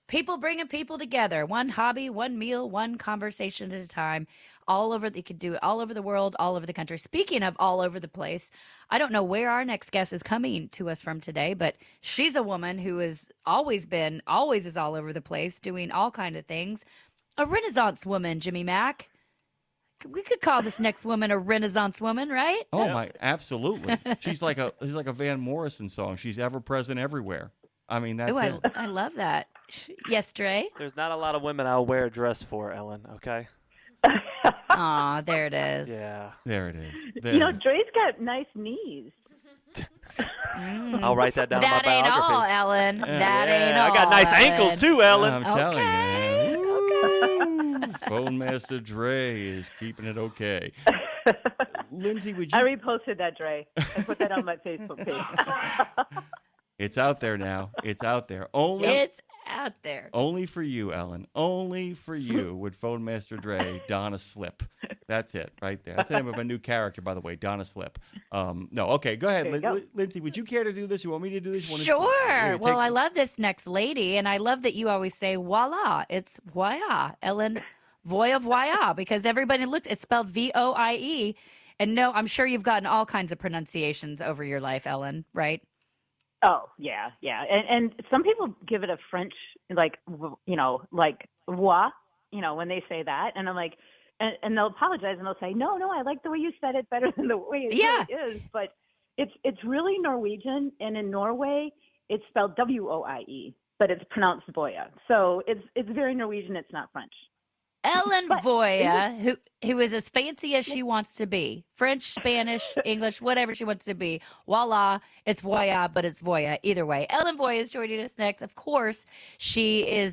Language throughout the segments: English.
People bringing people together, one hobby, one meal, one conversation at a time, all over. You could do it all over the world, all over the country. Speaking of all over the place, I don't know where our next guest is coming to us from today, but she's a woman who has always is all over the place, doing all kind of things. A Renaissance woman, Jimmy Mack. We could call this next woman a Renaissance woman, right? Oh my, absolutely. She's like a Van Morrison song. She's ever present everywhere. I mean, that's it. I love that. Yes, Dre? There's not a lot of women I'll wear a dress for, Ellen, okay? Aw, there it is. Yeah. There it is. Dre's got nice knees. I'll write that down in my That ain't biography. all, Ellen. That ain't all. I got nice Ellen. ankles too, Ellen. I'm telling Okay, you. Okay. Phone Master Dre is keeping it okay. Lindsay, would you? I reposted that, Dre. I put that on my Facebook page. It's out there now. It's out there. It's out there. Only for you, Ellen. Only for you would Phone Master Dre don a slip. That's it, right there. That's the name of a new character, by the way, Donna Slip. No, okay, go ahead. Lindsay, would you care to do this? You want me to do this? Sure. Well, I love this next lady, and I love that you always say voila. It's voia. Ellen Voie, because everybody looks, it's spelled Voie. And no, I'm sure you've gotten all kinds of pronunciations over your life, Ellen, right? Oh, yeah. And some people give it a French, like voix, when they say that. And I'm like, and they'll apologize and they'll say, no, I like the way you said it better than the way it really is. But it's really Norwegian. And in Norway, it's spelled Woie, but it's pronounced Voia. So it's very Norwegian. It's not French. Ellen Voie, who is as fancy as she wants to be. French, Spanish, English, whatever she wants to be. Voila, it's Voia, but it's Voia either way. Ellen Voie is joining us next. Of course, she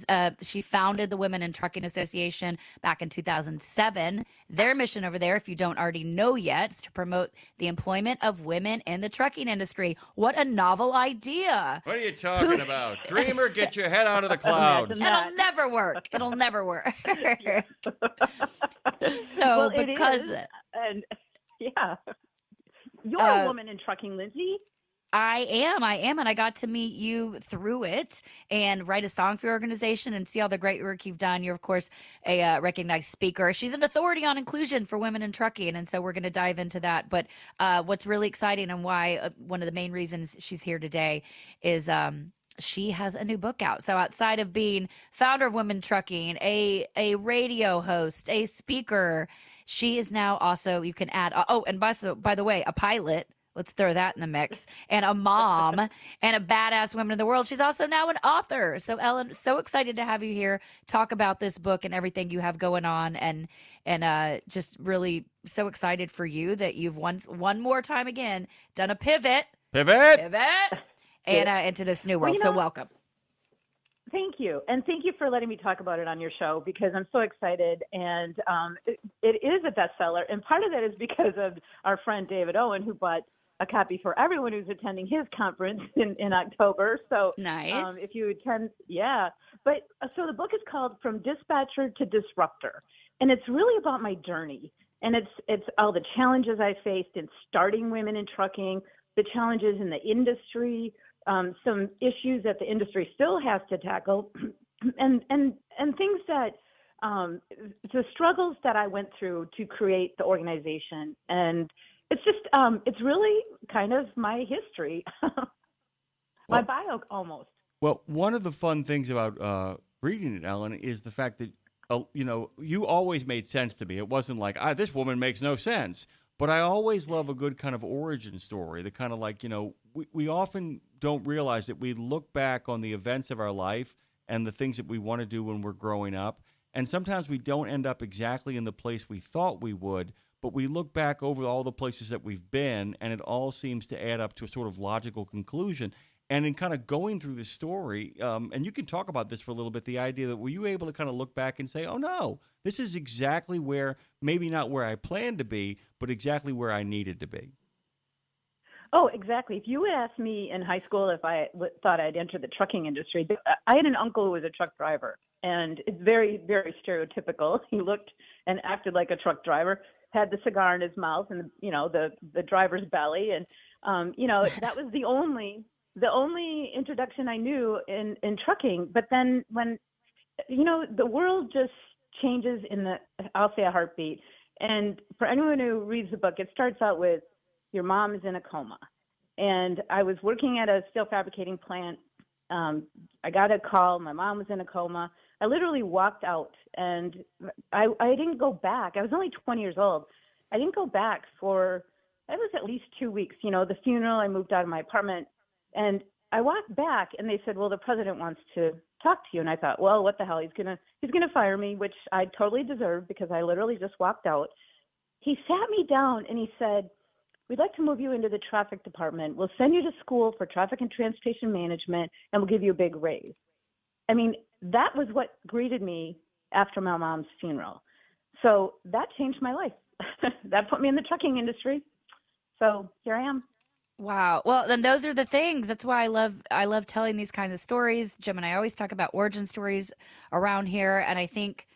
founded the Women in Trucking Association back in 2007. Their mission over there, if you don't already know yet, is to promote the employment of women in the trucking industry. What a novel idea. What are you talking about? Dreamer, get your head out of the clouds. It'll never work. It'll never work. Well, because you're a woman in trucking, Lindsay. I am, and I got to meet you through it and write a song for your organization and see all the great work you've done. You're, of course, a recognized speaker. She's an authority on inclusion for women in trucking, and so we're going to dive into that. But what's really exciting and why one of the main reasons she's here today is she has a new book out. So outside of being founder of Women Trucking, a radio host, a speaker, she is now also, you can add, and by the way, a pilot. Let's throw that in the mix. And a mom and a badass woman in the world. She's also now an author. So Ellen, so excited to have you here, talk about this book and everything you have going on, and just really so excited for you that you've one more time again done a pivot. And into this new world. So welcome. Thank you. And thank you for letting me talk about it on your show, because I'm so excited. And it is a bestseller. And part of that is because of our friend David Owen, who bought a copy for everyone who's attending his conference in October. So nice. If you attend, But so the book is called From Dispatcher to Disruptor. And it's really about my journey. And it's all the challenges I faced in starting Women in Trucking, the challenges in the industry, some issues that the industry still has to tackle, and things that the struggles that I went through to create the organization. And it's just it's really kind of my history, my bio almost. Well, one of the fun things about reading it, Ellen, is the fact that you always made sense to me. It wasn't like this woman makes no sense. But I always love a good kind of origin story, the kind of like, we often don't realize that we look back on the events of our life and the things that we want to do when we're growing up. And sometimes we don't end up exactly in the place we thought we would, but we look back over all the places that we've been, and it all seems to add up to a sort of logical conclusion. And in kind of going through the story, and you can talk about this for a little bit, the idea that were you able to kind of look back and say, oh, no, this is exactly where, maybe not where I planned to be, but exactly where I needed to be? Oh, exactly. If you would ask me in high school if I thought I'd enter the trucking industry, I had an uncle who was a truck driver, and it's very, very stereotypical. He looked and acted like a truck driver, had the cigar in his mouth and, the driver's belly. And, that was the only the only introduction I knew in trucking. But then when, the world just changes I'll say a heartbeat. And for anyone who reads the book, it starts out with your mom is in a coma. And I was working at a steel fabricating plant. I got a call. My mom was in a coma. I literally walked out, and I didn't go back. I was only 20 years old. I didn't go back for, it was at least 2 weeks. The funeral, I moved out of my apartment, and I walked back, and they said, well, the president wants to talk to you. And I thought, well, what the hell? He's gonna fire me, which I totally deserved because I literally just walked out. He sat me down and he said, we'd like to move you into the traffic department. We'll send you to school for traffic and transportation management, and we'll give you a big raise. I mean, that was what greeted me after my mom's funeral. So that changed my life. That put me in the trucking industry. So here I am. Wow. Well, then those are the things. That's why I love telling these kinds of stories. Jim and I always talk about origin stories around here, and I think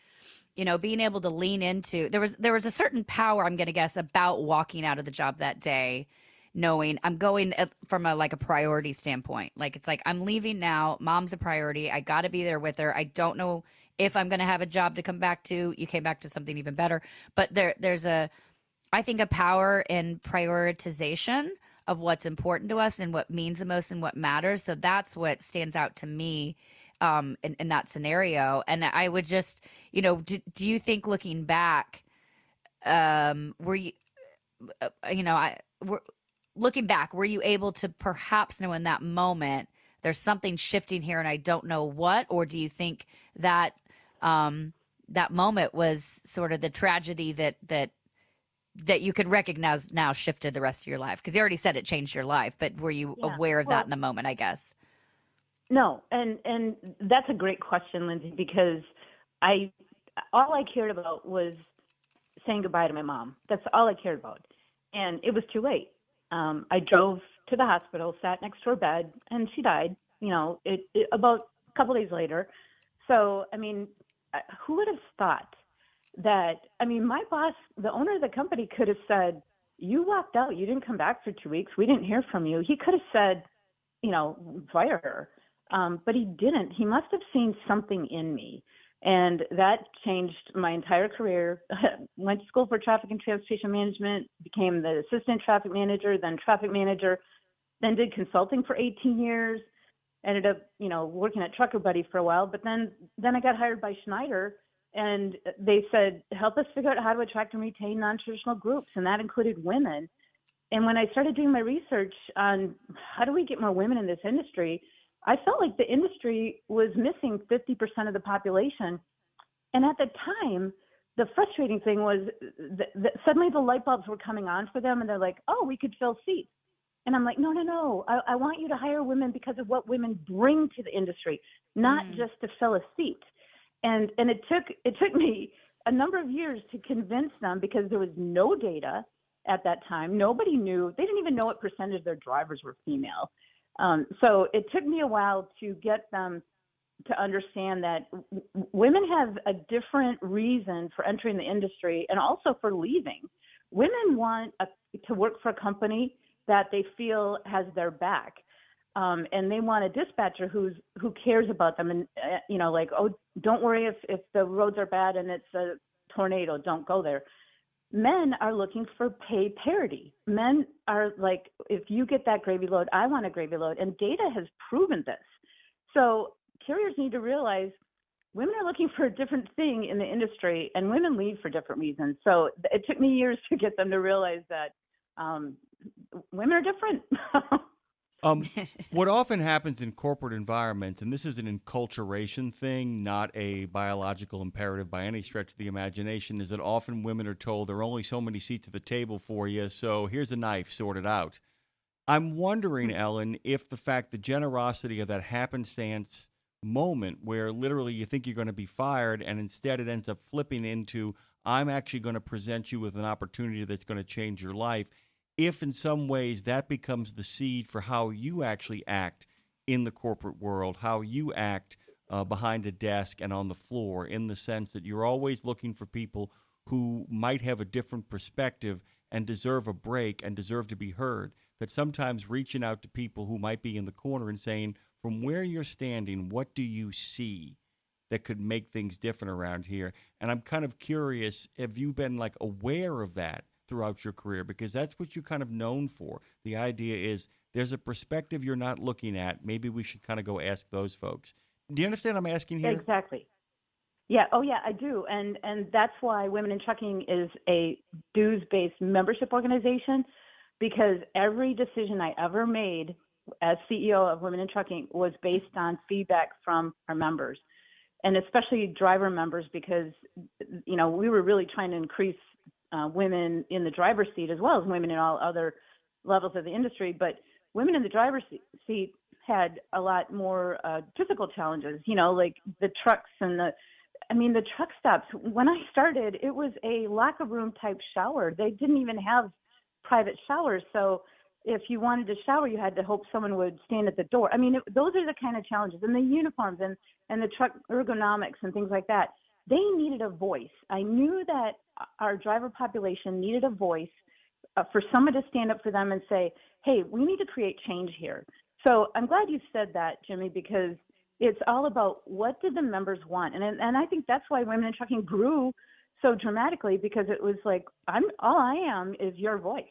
being able to lean into there was a certain power, I'm going to guess, about walking out of the job that day, knowing I'm going from a priority standpoint. Like, it's like, I'm leaving now. Mom's a priority. I got to be there with her. I don't know if I'm going to have a job to come back to. You came back to something even better, but there's I think a power in prioritization of what's important to us and what means the most and what matters. So that's what stands out to me in that scenario. And I would just, do you think, looking back, were you, looking back, were you able to perhaps know in that moment there's something shifting here and I don't know what? Or do you think that that moment was sort of the tragedy that you can recognize now shifted the rest of your life? Because you already said it changed your life, but were you aware of that in the moment, I guess? No, and that's a great question, Lindsay, because all I cared about was saying goodbye to my mom. That's all I cared about. And it was too late. I drove to the hospital, sat next to her bed, and she died, about a couple days later. So, I mean, who would have thought that, my boss, the owner of the company, could have said, you walked out, you didn't come back for 2 weeks, we didn't hear from you. He could have said, fire her. But he didn't. He must have seen something in me. And that changed my entire career. Went to school for traffic and transportation management, became the assistant traffic manager, then traffic manager, then did consulting for 18 years, ended up, working at Trucker Buddy for a while. But then I got hired by Schneider, and they said, help us figure out how to attract and retain non-traditional groups. And that included women. And when I started doing my research on how do we get more women in this industry, I felt like the industry was missing 50% of the population. And at the time, the frustrating thing was that suddenly the light bulbs were coming on for them, and they're like, oh, we could fill seats. And I'm like, no. I want you to hire women because of what women bring to the industry, not just to fill a seat. And it took me a number of years to convince them, because there was no data at that time. Nobody knew. They didn't even know what percentage of their drivers were female. So it took me a while to get them to understand that women have a different reason for entering the industry and also for leaving. Women want to work for a company that they feel has their back. And they want a dispatcher who cares about them, and oh, don't worry if the roads are bad and it's a tornado, don't go there. Men are looking for pay parity. Men are like, if you get that gravy load, I want a gravy load, and data has proven this. So carriers need to realize women are looking for a different thing in the industry, and women leave for different reasons. So it took me years to get them to realize that women are different. What often happens in corporate environments, and this is an enculturation thing, not a biological imperative by any stretch of the imagination, is that often women are told there are only so many seats at the table for you, so here's a knife, sort it out. I'm wondering, Ellen, if the fact, the generosity of that happenstance moment where literally you think you're going to be fired and instead it ends up flipping into, I'm actually going to present you with an opportunity that's going to change your life, if in some ways that becomes the seed for how you actually act in the corporate world, how you act behind a desk and on the floor, in the sense that you're always looking for people who might have a different perspective and deserve a break and deserve to be heard. that sometimes reaching out to people who might be in the corner and saying, from where you're standing, what do you see that could make things different around here? And I'm kind of curious, have you been like aware of that throughout your career? Because that's what you're kind of known for. The idea is there's a perspective you're not looking at. Maybe we should kind of go ask those folks. Do you understand what I'm asking here? Exactly. Yeah. Oh, yeah, I do. And that's why Women in Trucking is a dues-based membership organization, because every decision I ever made as CEO of Women in Trucking was based on feedback from our members, and especially driver members, because, you know, we were really trying to increase women in the driver's seat as well as women in all other levels of the industry. But women in the driver's seat had a lot more physical challenges, you know, like the trucks and the truck stops. When I started, it was a locker room type shower. They didn't even have private showers. So if you wanted to shower, you had to hope someone would stand at the door. I mean, those are the kind of challenges. And the uniforms and the truck ergonomics and things like that, they needed a voice. I knew that our driver population needed a voice for someone to stand up for them and say, hey, we need to create change here. So I'm glad you said that, Jimmy, because it's all about what did the members want. And I think that's why Women in Trucking grew so dramatically, because it was like, all I am is your voice.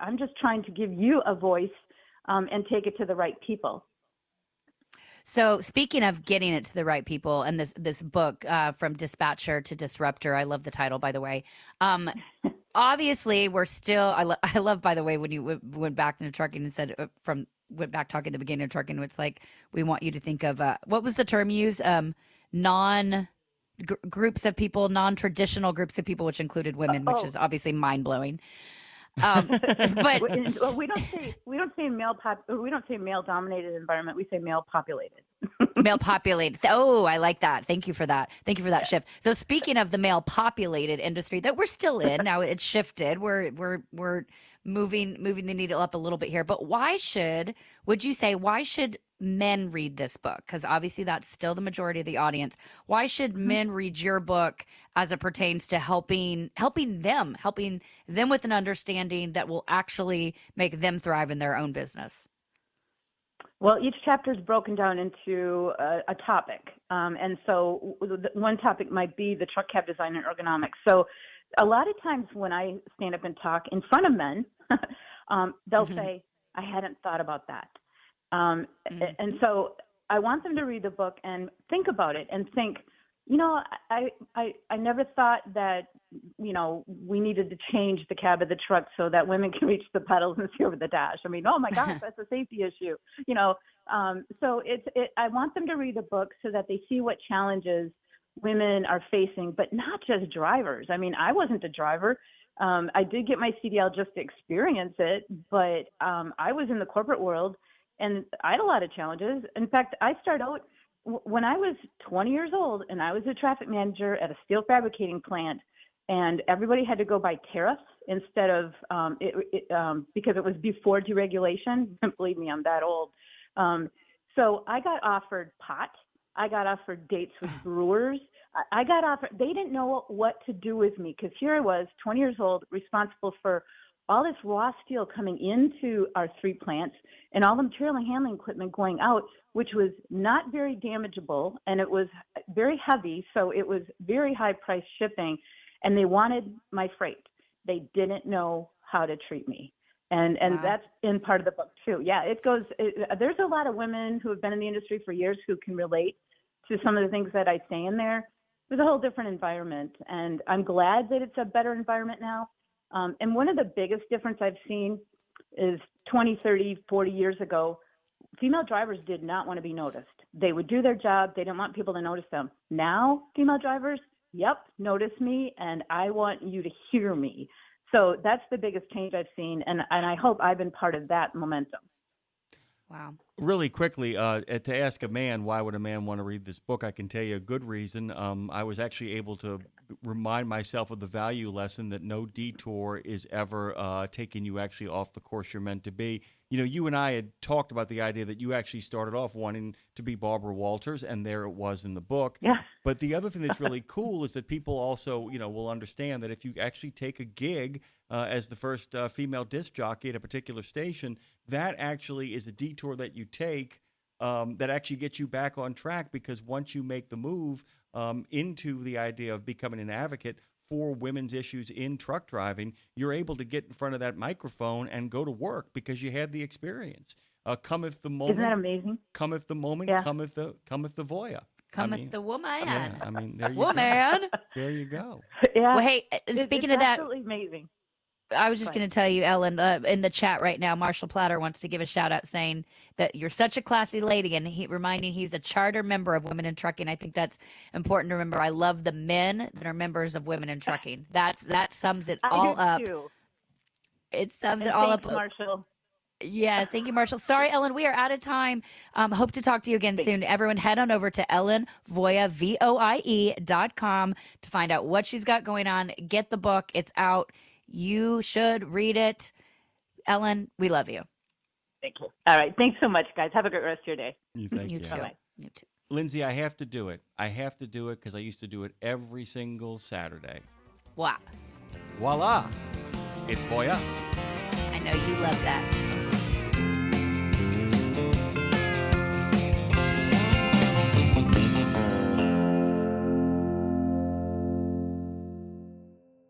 I'm just trying to give you a voice and take it to the right people. So speaking of getting it to the right people, and this book, From Dispatcher to Disruptor, I love the title, by the way. Obviously, we're still. I love, by the way, when you went back into trucking and said went back talking at the beginning of trucking. It's like we want you to think of what was the term you used? Groups of people, non-traditional groups of people, which included women, which is obviously mind blowing. But we don't say male dominated environment. We say male populated. Male populated. Oh, I like that. Thank you for that. Thank you for that shift. So speaking of the male populated industry that we're still in now, it's shifted. We're moving the needle up a little bit here. But why should men read this book? Because obviously that's still the majority of the audience. Why should men read your book as it pertains to helping them with an understanding that will actually make them thrive in their own business? Well, each chapter is broken down into a topic. And so one topic might be the truck cab design and ergonomics. So a lot of times when I stand up and talk in front of men, they'll say, I hadn't thought about that. And so I want them to read the book and think about it and think, you know, I never thought that, you know, we needed to change the cab of the truck so that women can reach the pedals and see over the dash. I mean, oh my gosh, that's a safety issue, you know. So I want them to read the book so that they see what challenges women are facing, but not just drivers. I mean, I wasn't a driver. I did get my CDL just to experience it, but I was in the corporate world and I had a lot of challenges. In fact, I started out when I was 20 years old and I was a traffic manager at a steel fabricating plant, and everybody had to go by tariffs instead of because it was before deregulation. Believe me, I'm that old. So I got offered pot. I got offered dates with brewers. I got offered, they didn't know what to do with me, because here I was, 20 years old, responsible for all this raw steel coming into our 3 plants and all the material and handling equipment going out, which was not very damageable, and it was very heavy, so it was very high price shipping, and they wanted my freight. They didn't know how to treat me. And wow. That's in part of the book too. Yeah, there's a lot of women who have been in the industry for years who can relate to some of the things that I say in there. It was a whole different environment, and I'm glad that it's a better environment now. And one of the biggest difference I've seen is 20, 30, 40 years ago, female drivers did not want to be noticed. They would do their job. They didn't want people to notice them. Now, female drivers, yep, notice me, and I want you to hear me. So that's the biggest change I've seen, and I hope I've been part of that momentum. Wow. Really quickly, to ask a man, why would a man want to read this book? I can tell you a good reason. I was actually able to remind myself of the value lesson that no detour is ever taking you actually off the course you're meant to be. You know, you and I had talked about the idea that you actually started off wanting to be Barbara Walters, and there it was in the book. Yeah. But the other thing that's really cool is that people also, you know, will understand that if you actually take a gig as the first female disc jockey at a particular station, that actually is a detour that you take that actually gets you back on track, because once you make the move into the idea of becoming an advocate for women's issues in truck driving, you're able to get in front of that microphone and go to work because you had the experience. Cometh the moment. Isn't that amazing? Cometh the moment. Yeah. Cometh the Voie. Cometh the woman. Yeah, I mean, there you Woman. go. There you go. Yeah. Well, hey, It's speaking of that, absolutely amazing. I was just Fine. going to tell you, Ellen, in the chat right now, Marshall Platter wants to give a shout out saying that you're such a classy lady, and reminding he's a charter member of Women in Trucking. I think that's important to remember. I love the men that are members of Women in Trucking. That sums it all I up. do too. It sums And it all thanks, up. Marshall. Yes, thank you, Marshall. Sorry, Ellen, we are out of time. Hope to talk to you again soon. Everyone, head on over to Ellen Voie, voie.com to find out what she's got going on. Get the book. It's out. You should read it. Ellen, we love you. Thank you. All right. Thanks so much, guys. Have a great rest of your day. Thank You you. too. Bye-bye. You too. Lindsay, I have to do it. I have to do it because I used to do it every single Saturday. Wow. Voila! It's Voya. I know you love that.